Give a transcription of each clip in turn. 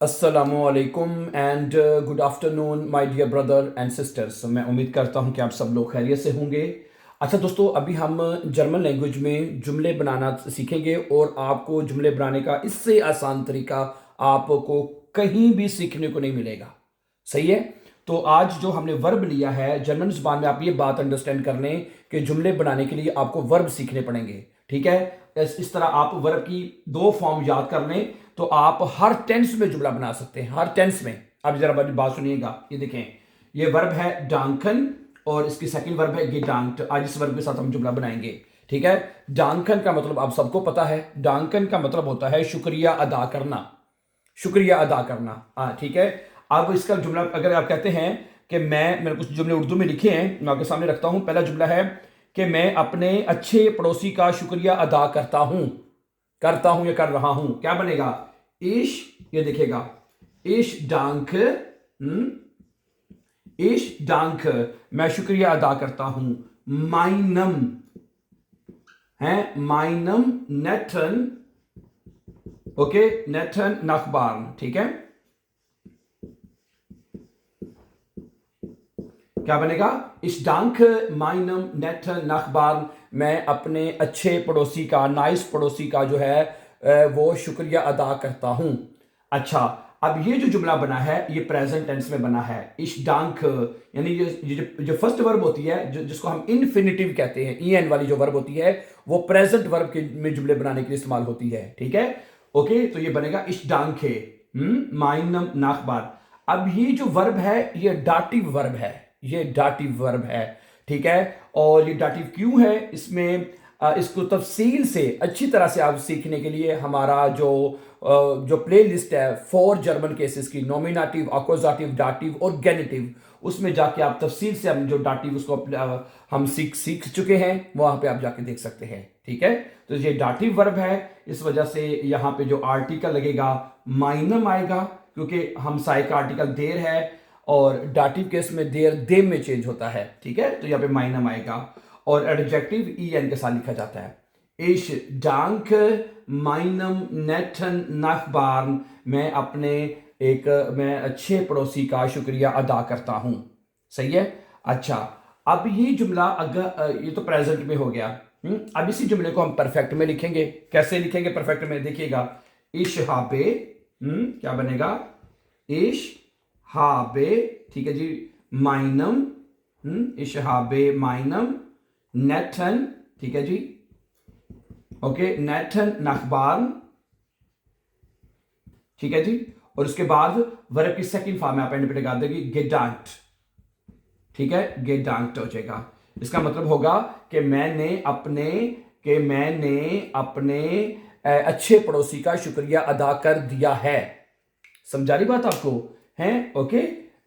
अस्सलामुअलैकुम and good afternoon my dear brother and sisters. मैं उम्मीद करता हूं कि आप सब लोग खैरियत से होंगे। अच्छा दोस्तों, अभी हम जर्मन लैंग्वेज में जुमले बनाना सीखेंगे और आपको जुमले बनाने का इससे आसान तरीका आपको कहीं भी सीखने को नहीं मिलेगा। सही है। तो आज जो हमने वर्ब लिया है जर्मन जुबान में, आप ये बात अंडरस्टैंड कर लें कि जुमले बनाने के लिए आपको वर्ब सीखने पड़ेंगे। ठीक है। इस तरह आप वर्ब की दो फॉर्म याद कर लें तो आप हर टेंस में जुमला बना सकते हैं, हर टेंस में। अब जरा बड़ी बात सुनिएगा, ये देखें, ये वर्ब है डांकन और इसकी सेकंड वर्ब है गेडांक्ट। आज इस वर्ब के साथ हम जुमला बनाएंगे। ठीक है। डांकन का मतलब आप सबको पता है, डांकन का मतलब होता है शुक्रिया अदा करना, शुक्रिया अदा करना। हाँ ठीक है। अब इसका जुमला अगर आप कहते हैं कि मैंने कुछ जुमले उर्दू में लिखे हैं, मैं आपके सामने रखता हूं। पहला जुमला है कि मैं अपने अच्छे पड़ोसी का शुक्रिया अदा करता हूं या कर रहा हूं। क्या बनेगा? इश, ये दिखेगा, इश डांक, इश डांक, मैं शुक्रिया अदा करता हूं। माइनम है, माइनम नेथन, ओके, नेथन नखबार। ठीक है। क्या बनेगा? इस डांक माइनम नेट नखबार, मैं अपने अच्छे पड़ोसी का, नाइस पड़ोसी का जो है वो शुक्रिया अदा करता हूं। अच्छा, अब ये जो जुमला बना है ये प्रेजेंट टेंस में बना है। इस डांक यानी जो फर्स्ट वर्ब होती है, जिसको हम इन्फिनिटिव कहते हैं, ई एन वाली जो वर्ब होती है वो प्रेजेंट वर्ब के में जुमले बनाने के लिए इस्तेमाल होती है। ठीक है। ओके, तो ये बनेगा इस डांक माइनम नाखबार। अब ये जो वर्ब है ये डाटिव वर्ब है, ये डाटिव वर्ब है। ठीक है। और ये डाटिव क्यों है, इसमें इसको तफसील से अच्छी तरह से आप सीखने के लिए हमारा जो प्ले लिस्ट है फॉर जर्मन केसेस की, नॉमिनेटिव, अक्यूजेटिव, डाटिव और गेनेटिव, उसमें जाके आप तफसील से हम जो डाटिव उसको हम सीख चुके हैं, वहां पे आप जाके देख सकते हैं। ठीक है। तो ये डाटिव वर्ब है, इस वजह से यहां पे जो आर्टिकल लगेगा माइनम आएगा, क्योंकि हमसाए का आर्टिकल देर है और डाटिव केस में देर दे में चेंज होता है। ठीक है। तो यहाँ पे माइनम आएगा और एडजेक्टिव ई एन के साथ लिखा जाता है। इश डांक माइनम नेटन नखबार, मैं अच्छे पड़ोसी का शुक्रिया अदा करता हूं। सही है। अच्छा, अब ये जुमला अगर ये तो प्रेजेंट में हो गया। अब इसी जुमले को हम परफेक्ट में लिखेंगे। कैसे लिखेंगे परफेक्ट में? देखिएगा, इश हाबे, क्या बनेगा? इश हाबे, ठीक है जी, माइनम, इश हाबे माइनम नेथन, ठीक है जी, ओके, नेथन नखबार, ठीक है जी। और उसके बाद वर्ब की सेकंड फॉर्म में आप एंड पे लगा देंगे गेडांट। ठीक है, गेडांट हो जाएगा। इसका मतलब होगा कि मैंने अपने अच्छे पड़ोसी का शुक्रिया अदा कर दिया है। समझा रही बात आपको? है ओके।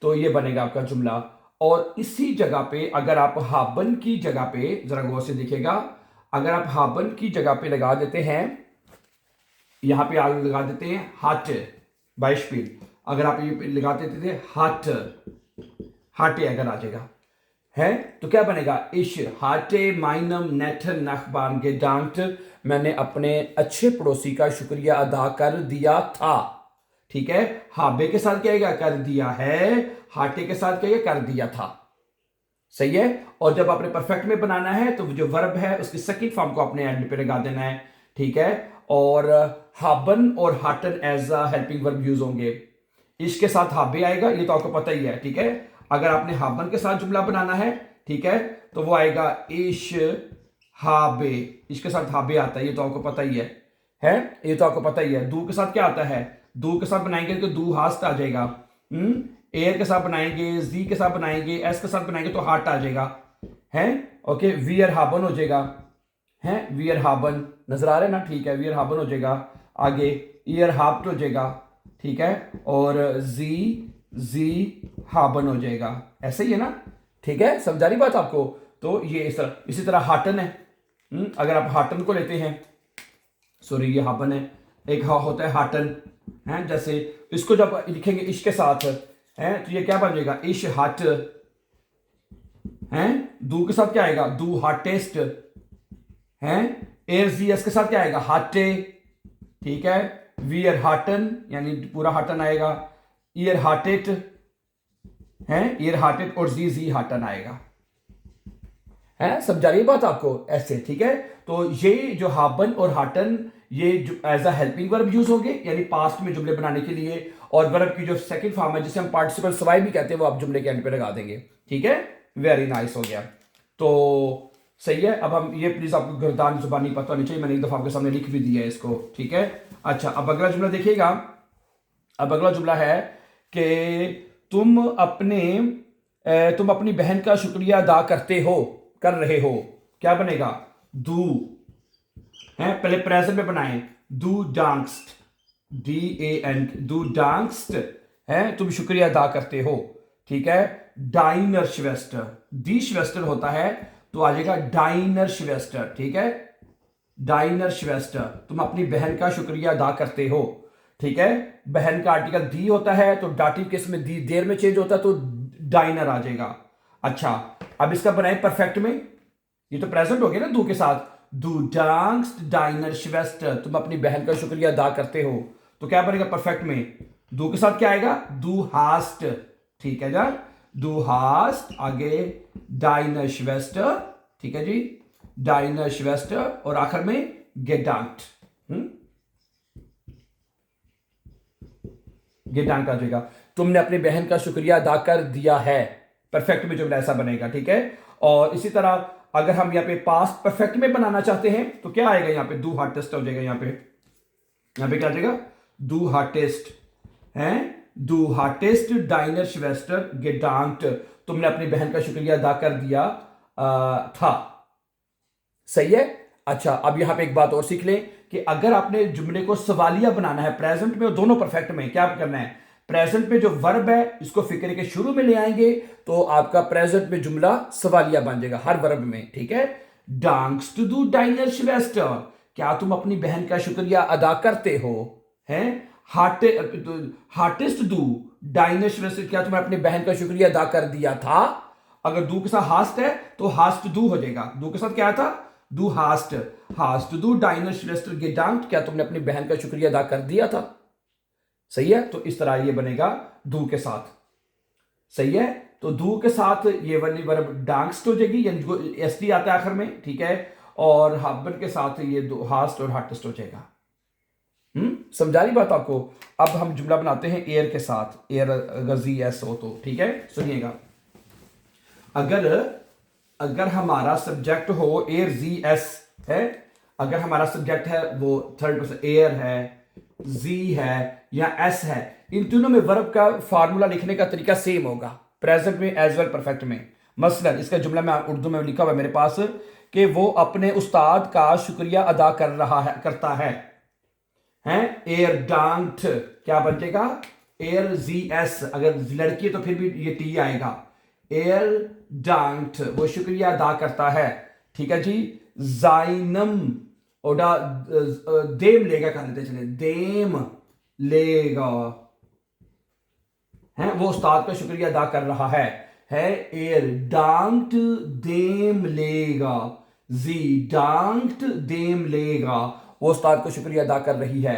तो ये बनेगा आपका जुमला। और इसी जगह पे अगर आप हाबन की जगह पे जरा गौर से देखिएगा, अगर आप हाबन की जगह पे लगा देते हैं, यहां पे आगे लगा देते हैं हाट बाइशपील, अगर आप ये लगा देते थे हाट, हाटे अगर आ जाएगा है, तो क्या बनेगा? इश हाटे माइनम नेथन नखबान गेडांट, मैंने अपने अच्छे पड़ोसी का शुक्रिया अदा कर दिया था। ठीक है। हाबे के साथ क्या आएगा? कर दिया है। हाटे के साथ क्या आएगा? कर दिया था। सही है। और जब आपने परफेक्ट में बनाना है तो जो वर्ब है उसकी सेकंड फॉर्म को आपने एंड पे लगा देना है। ठीक है। और हाबन और हाटन as a helping verb use होंगे। इसके साथ हाबे आएगा, ये तो आपको पता ही है। ठीक है। अगर आपने हाबन के साथ जुमला बनाना है, ठीक है, तो वो आएगा इश हाबे, इसके साथ हाबे आता है, ये तो आपको पता ही है ये तो आपको पता ही है। दू के साथ क्या आता है? दू के साथ बनाएंगे तो दू हास्ट आ जाएगा। एयर के साथ बनाएंगे, जी के साथ बनाएंगे, एस के साथ बनाएंगे तो हार्ट आ जाएगा। है ओके, वियर हाबन हो जाएगा। है वियर हाबन, नजर आ रहे ना? ठीक है, वियर हाबन हो जाएगा। आगे ईयर हाफ्ट हो जाएगा। ठीक है। और जी जी हाबन हो जाएगा। ऐसे ही है ना? ठीक है, समझा रही बात आपको? तो ये इसी तरह हाटन है। अगर आप हाटन को लेते हैं, सॉरी ये हाबन है, एक होता है हाटन, है, जैसे इसको जब लिखेंगे इश के साथ है तो ये क्या बन जाएगा? इश हाट, है, दू के साथ क्या आएगा? दू हाटेस्ट, है, एयर जी एस के साथ क्या आएगा? हाटे। ठीक है। वीयर हार्टन यानी पूरा हार्टन आएगा, ईयर हार्टेट है, ईयर हार्टेट और जी हार्टन आएगा। है समझा रही बात आपको ऐसे, ठीक है। तो ये जो हाबन और हार्टन ये as a helping verb use होंगे यानी पास्ट में जुमले बनाने के लिए, और वर्ब की जो सेकंड फॉर्म है जिसे हम पार्टिसिपल सवाई भी कहते हैं वो आप जुमले के एंड पे लगा देंगे, ठीक है। वेरी नाइस हो गया, तो सही है। अब हम ये प्लीज आपको गर्दान जुबानी पता होनी चाहिए, मैंने एक दफा आपके सामने लिख भी दिया है इसको, ठीक है। अच्छा, अब अगला जुमला देखिएगा। अब अगला जुमला है कि तुम अपनी बहन का शुक्रिया अदा कर रहे हो। क्या बनेगा? डू है, पहले प्रेजेंट में बनाएं, do danced, DAN, do danced है, तुम शुक्रिया अदा करते हो, ठीक है। डाइनर श्वेस्टर, डी श्वेस्टर होता है तो आ जाएगा डाइनर श्वेस्टर, ठीक है। डाइनर श्वेस्टर, तुम अपनी बहन का शुक्रिया अदा करते हो, ठीक है। बहन का आर्टिकल दी होता है तो डाटिव केस में दी देर में चेंज होता है तो डाइनर आ जाएगा। अच्छा, अब इसका बनाए परफेक्ट में, ये तो प्रेजेंट हो गया ना दू के साथ, डू डांस्ड डाइनर श्वेस्टर, तुम अपनी बहन का शुक्रिया अदा करते हो, तो क्या बनेगा परफेक्ट में? डू के साथ क्या आएगा? डू हास्ट, ठीक है जा, डू हास्ट, आगे डाइनर श्वेस्टर, ठीक है जी, डाइनर श्वेस्टर, और आखिर में गेडांट, गेडांट आ जाएगा। तुमने अपनी बहन का शुक्रिया अदा कर दिया है, परफेक्ट में जो ऐसा बनेगा, ठीक है। और इसी तरह अगर हम यहाँ पे पास्ट परफेक्ट में बनाना चाहते हैं तो क्या आएगा यहाँ पे? डू हार्टेस्ट हो जाएगा, यहाँ पे क्या आ जाएगा? डू हार्टेस्ट है, डू हार्टेस्ट डाइनर श्वेस्टर गेडांट, तुमने अपनी बहन का शुक्रिया अदा कर दिया था, सही है। अच्छा, अब यहां पे एक बात और सीख लें कि अगर आपने जुमले को सवालिया बनाना है प्रेजेंट में और दोनों परफेक्ट में, क्या करना है? प्रेजेंट में जो वर्ब है इसको फिक्र के शुरू में ले आएंगे तो आपका प्रेजेंट में जुमला सवालिया बन जाएगा हर वर्ब में, ठीक है। डांक्स टू डू डाइनर श्वेस्टर, क्या तुम अपनी बहन का शुक्रिया अदा करते हो, हैं। हार्टेस्ट डू डाइनर श्वेस्टर, क्या तुमने अपनी बहन का शुक्रिया अदा कर दिया था। अगर डू के साथ हास्ट है तो हास्ट डू हो जाएगा, डू के साथ क्या था? डू हास्ट डू डाइनर श्वेस्टर गेडांट, क्या तुमने अपनी बहन का शुक्रिया अदा कर दिया था, सही है। तो इस तरह ये बनेगा डू के साथ, सही है। तो डू के साथ ये वाली वर्ब डांक्स्ट हो जाएगी, यानी जो एसटी आता है आखिर में, ठीक है। और हाबन के साथ ये दो हास्ट और हार्टेस्ट हो जाएगा। समझा रही बात आपको? अब हम जुमला बनाते हैं एयर के साथ, एयर अगर जी एस हो तो, ठीक है। सुनिएगा, अगर हमारा सब्जेक्ट हो एयर जी एस है, अगर हमारा सब्जेक्ट है वो थर्ड पर्सन एयर है, जी है या एस है, इन तीनों में वर्ब का फार्मूला लिखने का तरीका सेम होगा, प्रेजेंट में एज वेल परफेक्ट में। मसलन इसका जुमला में उर्दू में लिखा हुआ है मेरे पास कि वो अपने उस्ताद का शुक्रिया अदा करता है, हैं। एयर डांट क्या बचेगा? एयर जी एस, अगर लड़की है तो फिर भी ये टी आएगा। एयर डांट, वो शुक्रिया अदा करता है, ठीक है जी। जाइनम ओडा देम लेगा कर लेते चले, देम लेगा है, वो उस्ताद का शुक्रिया अदा कर रहा है एयर डांट देम लेगा, जी डांट देम लेगा, वो उस्ताद को शुक्रिया अदा कर रही है।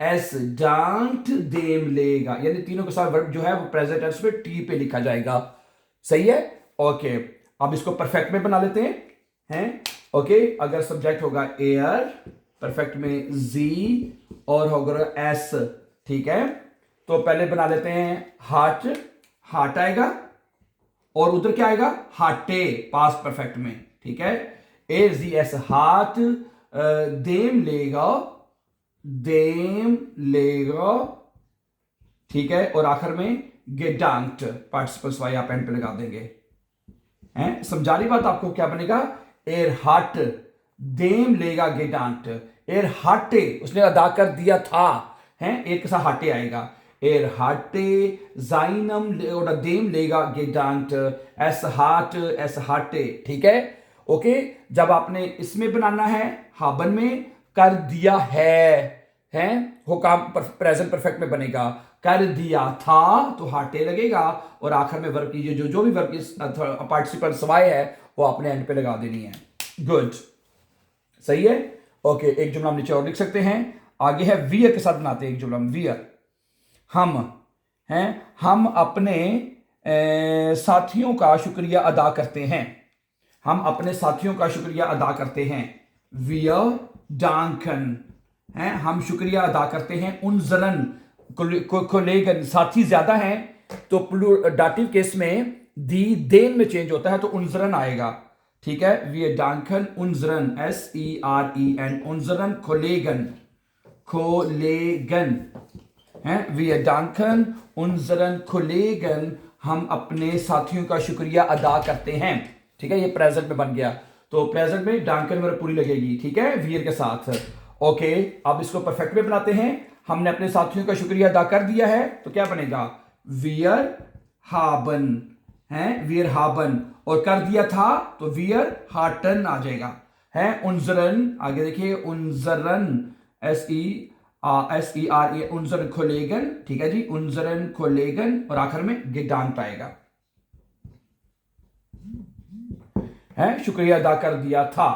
एस डांट देम लेगा, यानी तीनों के साथ वर्ब जो है वो प्रेजेंट टेंस पे टी पे लिखा जाएगा, सही है। ओके, अब इसको परफेक्ट में बना लेते हैं। ओके, अगर सब्जेक्ट होगा एयर, परफेक्ट में जी और होगा एस, ठीक है। तो पहले बना लेते हैं हार्ट आएगा और उधर क्या आएगा? हार्टे, पास्ट परफेक्ट में, ठीक है। ए जी एस हार्ट, देम लेगा, ठीक है। और आखिर में गेडांट, पार्टिसिपल वाई आप एंड पे लगा देंगे, हैं। समझा रही बात आपको? क्या बनेगा? एर हार्ट देम लेगा गेडांट, एर हार्टे उसने अदा कर दिया था, हैं। एक के साथ हार्टे आएगा, एर हार्टे जाइनम और देम लेगा गेडांट, एस हार्टे, ठीक है। ओके, जब आपने इसमें बनाना है हाबन में कर दिया है वो काम प्रेजेंट परफेक्ट में बनेगा। कर दिया था तो हार्टे लगेगा और आखिर में वर्ब की जो भी वर्ब की पार्टिसिपल सवाई है वो आपने एंड पे लगा देनी है। गुड, सही है। ओके, एक जुमला हम नीचे और लिख सकते हैं। आगे है वियर के साथ बनाते हैं एक जुमला, वियर, हम हैं, हम अपने साथियों का शुक्रिया अदा करते हैं, हम अपने साथियों का शुक्रिया अदा करते हैं, वियर डांकन हैं, हम शुक्रिया अदा करते हैं, उनजरन कोलेगन साथी ज्यादा हैं तो डाटिव केस में दी देन में चेंज होता है तो उनजरन आएगा, ठीक है, वियर डांकन उनजरन SEREN उनजरन कोलेगन खोलेगन हैं, वियर डांकन उनजरन खोलेगन हम अपने साथियों का शुक्रिया अदा करते हैं, ठीक है, ये प्रेजेंट में बन गया, तो प्रेजेंट में डांकन मेरा पूरी लगेगी, ठीक है, वियर के साथ। ओके, अब इसको परफेक्ट में बनाते हैं, हमने अपने साथियों का शुक्रिया अदा कर दिया है तो क्या बनेगा, वियर हाबन हैं, वियर हाबन, और कर दिया था तो वियर हार्टन आ जाएगा, है, उनजरन, आगे देखिए उनजरन SERE उनजरन खोलेगन, ठीक है जी, उनजरन खोलेगन, और आखिर में गेडांट आएगा, है, शुक्रिया अदा कर दिया था,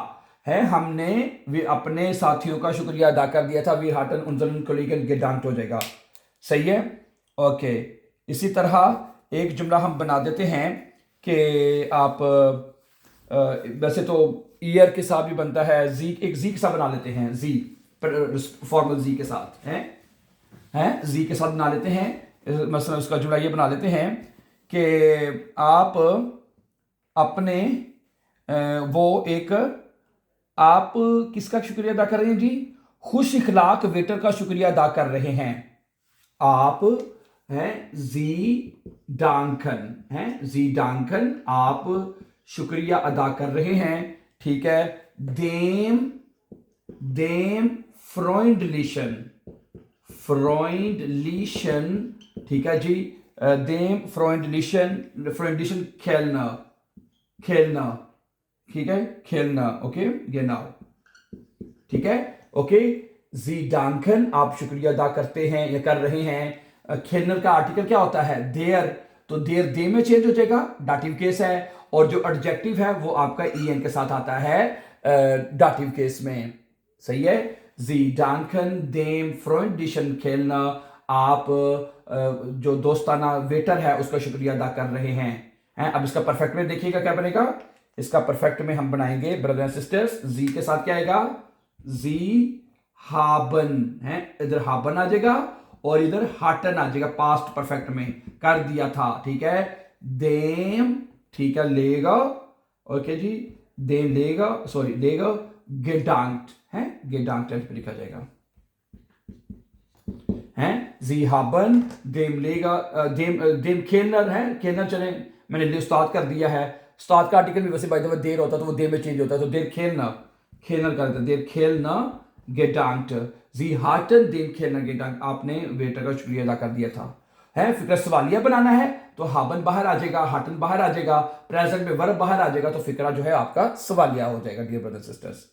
है, हमने वे अपने साथियों का शुक्रिया अदा कर दिया था, वी हार्टन उनजरन खोलेगन गेडांट हो जाएगा, सही है। ओके, इसी तरह एक जुमला हम बना देते हैं कि आप वैसे तो ईयर के साथ भी बनता है, जी एक जी के साथ बना लेते हैं, जी फॉर्मल जी के साथ हैं जी के साथ बना लेते हैं, मसलन उसका जुमला ये बना लेते हैं कि आप अपने वो एक आप किसका शुक्रिया अदा कर रहे हैं जी, खुश इखलाक वेटर का शुक्रिया अदा कर रहे हैं, आप हैं जी डांकन आप शुक्रिया अदा कर रहे हैं, ठीक है, देम फ्रोइंडलिशन, ठीक है जी, देम फ्रोइंडलिशन खेलना, ठीक है, खेलना, ओके, गेनाउ, ठीक है, ओके, जी डांकन आप शुक्रिया अदा करते हैं या कर रहे हैं, खेलने का आर्टिकल क्या होता है, देयर, तो देयर दे में चेंज हो जाएगा, डाटिव केस है, और जो एडजेक्टिव है वो आपका EN के साथ आता है डाटिव केस में, सही है, जी डांकन देम फ्रोइंडिशन खेलना, आप जो दोस्ताना वेटर है उसका शुक्रिया अदा कर रहे हैं, अब इसका परफेक्ट में देखिएगा क्या बनेगा, इसका परफेक्ट में हम बनाएंगे ब्रदर एंड सिस्टर्स, जी के साथ क्या आएगा, जी हाबन है, इधर हाबन आ जाएगा और इधर हार्टन आ जाएगा, पास्ट परफेक्ट में कर दिया था, ठीक है, देम, ठीक है, लेगा, ओके जी, देम लेगा, सॉरी लेगा, गेडांट है, गेडांट पे लिखा जाएगा, हैं, जी हाबन देम लेगा, देम खेलनर है, खेलनर चले, मैंने उस्ताद कर दिया है, उस्ताद का आर्टिकल भी वैसे बाय द वे देर होता है तो वो देर में चेंज होता है, तो देर खेलना कर देते, देर खेलना गेडांट, जी हार्टन देम खेलना गेडांट, आपने वेटर का शुक्रिया अदा कर दिया था, है, फिक्र सवालिया बनाना है तो हाबन बाहर आ जाएगा, हार्टन बाहर आ जाएगा, प्रेजेंट में वर्ब बाहर आ जाएगा, तो फिक्रा जो है आपका सवालिया हो जाएगा, डियर ब्रदर सिस्टर्स,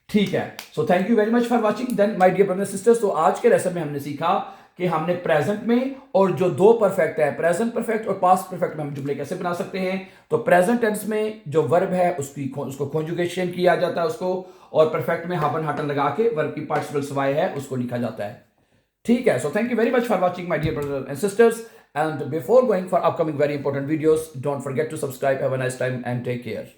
ठीक है। So thank you very much for watching then my dear brother sisters. तो आज के लेसन में हमने सीखा कि हमने प्रेजेंट में और जो दो परफेक्ट है, प्रेजेंट परफेक्ट और पास्ट परफेक्ट में हम जुमले कैसे बना सकते हैं, तो प्रेजेंट टेंस में जो वर्ब है उसको कॉन्जुगेशन किया जाता है उसको, और परफेक्ट में हाबन हार्टन लगा के वर्ब की पार्टिसिपल सवाई है उसको लिखा जाता है, ठीक है। So thank you very much for watching my dear brother and sisters, and before going for upcoming very important videos, don't forget to subscribe. Have a nice time and take care.